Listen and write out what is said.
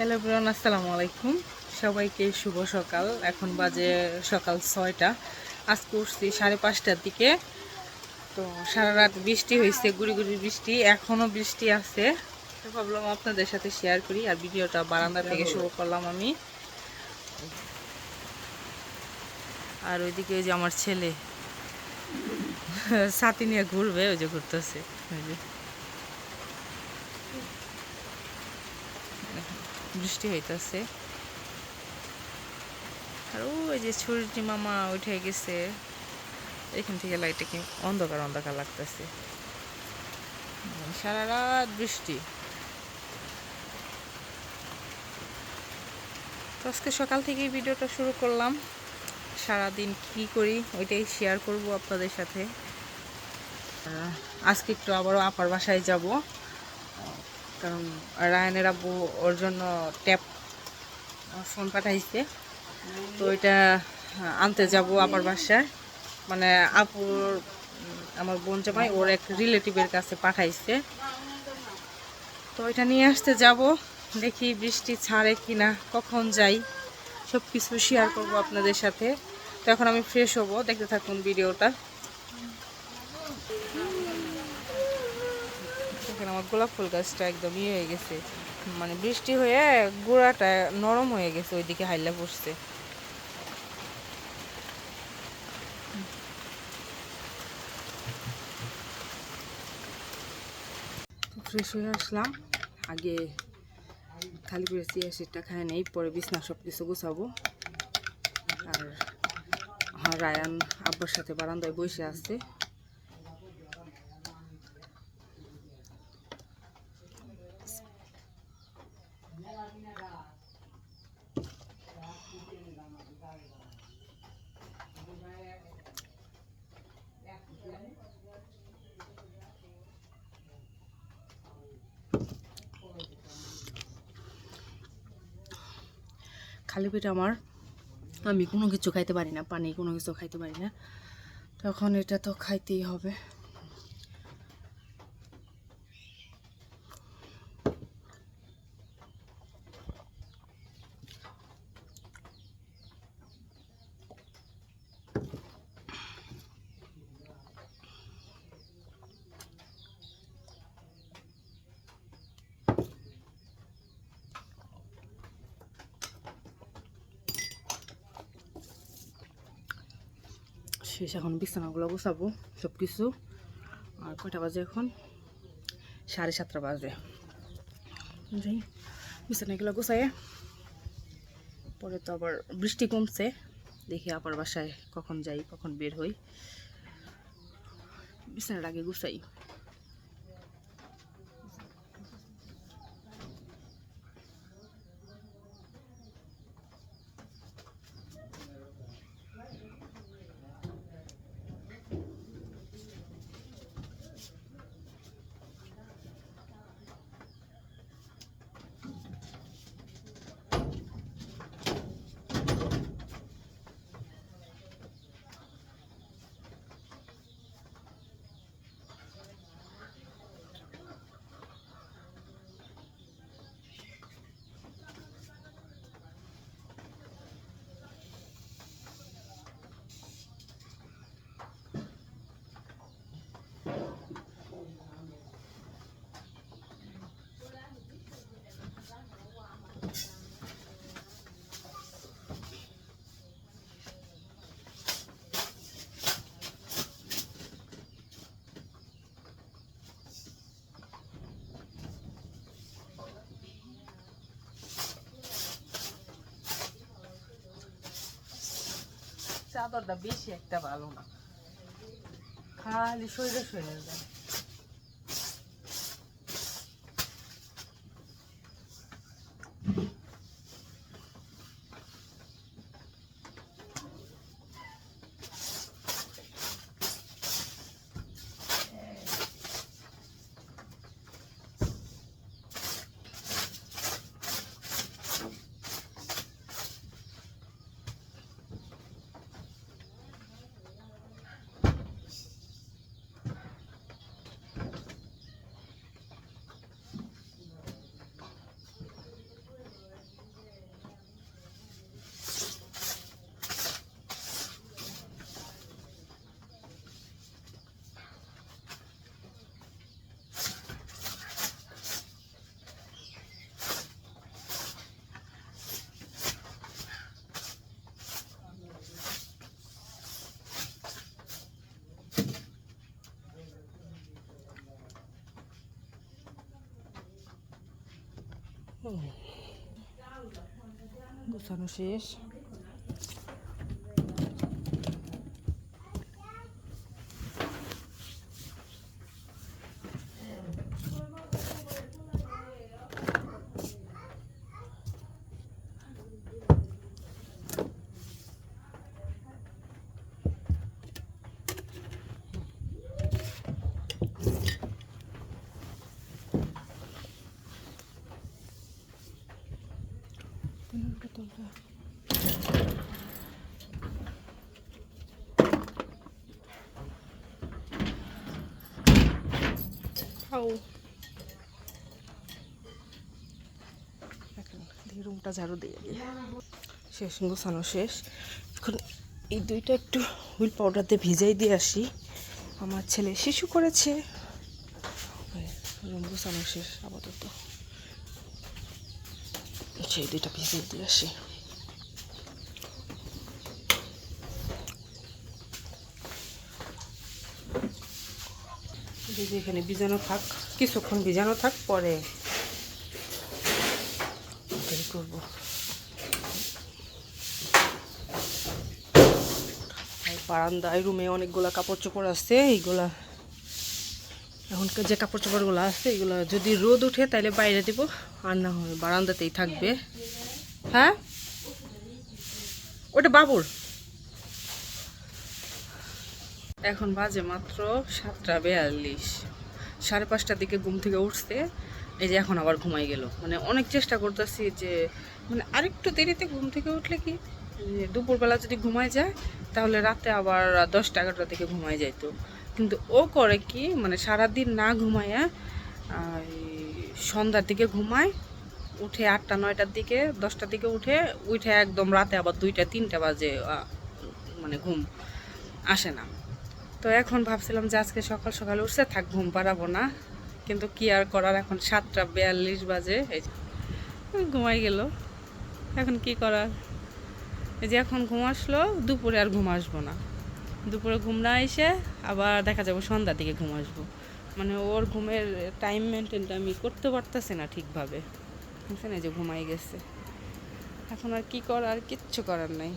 Hello everyone, আসসালামু আলাইকুম। সবাইকে শুভ সকাল। এখন বাজে সকাল 6টা। আজকে উঠছি 5:30টার দিকে। তো সারা রাত বৃষ্টি হয়েছে, গুড়ি গুড়ি বৃষ্টি, এখনও বৃষ্টি আছে। তো ভাবলাম আপনাদের সাথে শেয়ার করি। আর ভিডিওটা বারান্দা থেকে শুরু করলাম আমি। আর ওইদিকে ওই যে আমার ছেলে ছাতি নিয়ে ঘুরবে, ওই যে ঘুরতেছে। ওই যে বৃষ্টি হইতেছে। আর ওই যে ছুরি মামা উঠে গেছে। এখান থেকে লাইটটা কি অন্ধকার অন্ধকার লাগতেছে। সারা রাত বৃষ্টি। তো আজকে সকাল থেকেই ভিডিওটা শুরু করলাম। সারাদিন কি করি ওইটাই শেয়ার করব আপনাদের সাথে। আজকে একটু আবারও আপার বাসায় যাব, কারণ রায়ানের আব্বু ওর জন্য ট্যাপ ফোন পাঠাইছে। তো ওইটা আনতে যাব আপার বাসায়। মানে আপুর আমার বোন জামাই ওর এক রিলেটিভের কাছে পাঠাইছে। তো ওইটা নিয়ে আসতে যাব। দেখি বৃষ্টি ছাড়ে কিনা, কখন যাই, সব কিছু শেয়ার করবো আপনাদের সাথে। তো এখন আমি ফ্রেশ হব, দেখতে থাকুন ভিডিওটা। দেখেন আমার গোলাপ ফুল গাছটা একদম ইয়ে হয়ে গেছে, মানে বৃষ্টি হয়ে গোড়াটা নরম হয়ে গেছে, ওইদিকে হাইলা পড়ছে। ফ্রেশ হয়ে আসলাম। আগে খালি করে চিয়া সিটটা খাই নেই, পরে বিছনা সব কিছু গুছাবো। আর রায়ান আব্বার সাথে বারান্দায় বসে আছে। খালি পেটে আমি কোনো কিছু খাইতে পারি না, পানি কোনো কিছু খাইতে পারি না। তখন এটা তো খাইতেই হবে। শেষ, এখন বিছানাগুলো গোছাবো সব কিছু। আর কয়টা বাজে এখন? 7:30 বাজে। যাই বিছানাগুলো গোছায়, পরে তো আবার বৃষ্টি কমছে, দেখি আবার বাসায় কখন যাই, কখন বের হই। বিছানার আগে গুছাই। চাদরটা বেশি একটা ভালো না, খালি শরীরে শরীরে যায়। গোছানো শেষ। রুমটা ঝাড়ু দিয়ে শেষ, গোছানো শেষ। এখন এই দুইটা একটু হুইল পাউডার দিয়ে ভিজাই দিয়ে আসি, আমার ছেলে শিশু করেছে। রুম গোছানো শেষ আপাতত, সেই দুইটা ভিজাই দিয়ে আসি। এখানে ভিজানো থাক, কিছুক্ষণ ভিজানো থাক, পরে করবো। বারান্দায় রুমে অনেকগুলা কাপড় চোপড় আছে, এইগুলা এখনকার যে কাপড় চোপড়গুলো আছে এগুলো যদি রোদ উঠে তাহলে বাইরে দিব, আর না হয় বারান্দাতেই থাকবে। হ্যাঁ, ওটা বাবুর। এখন বাজে মাত্র 7:42, 5:30টার দিকে ঘুম থেকে উঠছে। এই যে এখন আবার ঘুমাই গেল। মানে অনেক চেষ্টা করতেছি যে মানে আরেকটু দেরিতে ঘুম থেকে উঠলে কি দুপুরবেলা যদি ঘুমায় যায় তাহলে রাতে আবার 10টা-11টার দিকে ঘুমাই যাইতো। কিন্তু ও করে কি, মানে সারাদিন না ঘুমাইয়া সন্ধ্যার দিকে ঘুমায়, উঠে 8টা-9টার দিকে, 10টার দিকে উঠে একদম রাতে আবার 2টা-3টা বাজে, মানে ঘুম আসে না। তো এখন ভাবছিলাম যে আজকে সকাল সকাল উঠছে, থাক ঘুম পাড়াবো না, কিন্তু কি আর করার। এখন 7:42 বাজে, এই ঘুমাই গেল। এখন কি করার, এই যে এখন ঘুম আসলো, দুপুরে আর ঘুম আসবো না। দুপুরে ঘুম না এসে আবার দেখা যাবো সন্ধ্যার দিকে ঘুম আসবো। মানে ওর ঘুমের টাইম মেনটেনটা আমি করতে পারতেছি না ঠিকভাবে, বুঝছেন? এই যে ঘুমাই গেছে, এখন আর কি করার, কিচ্ছু করার নাই।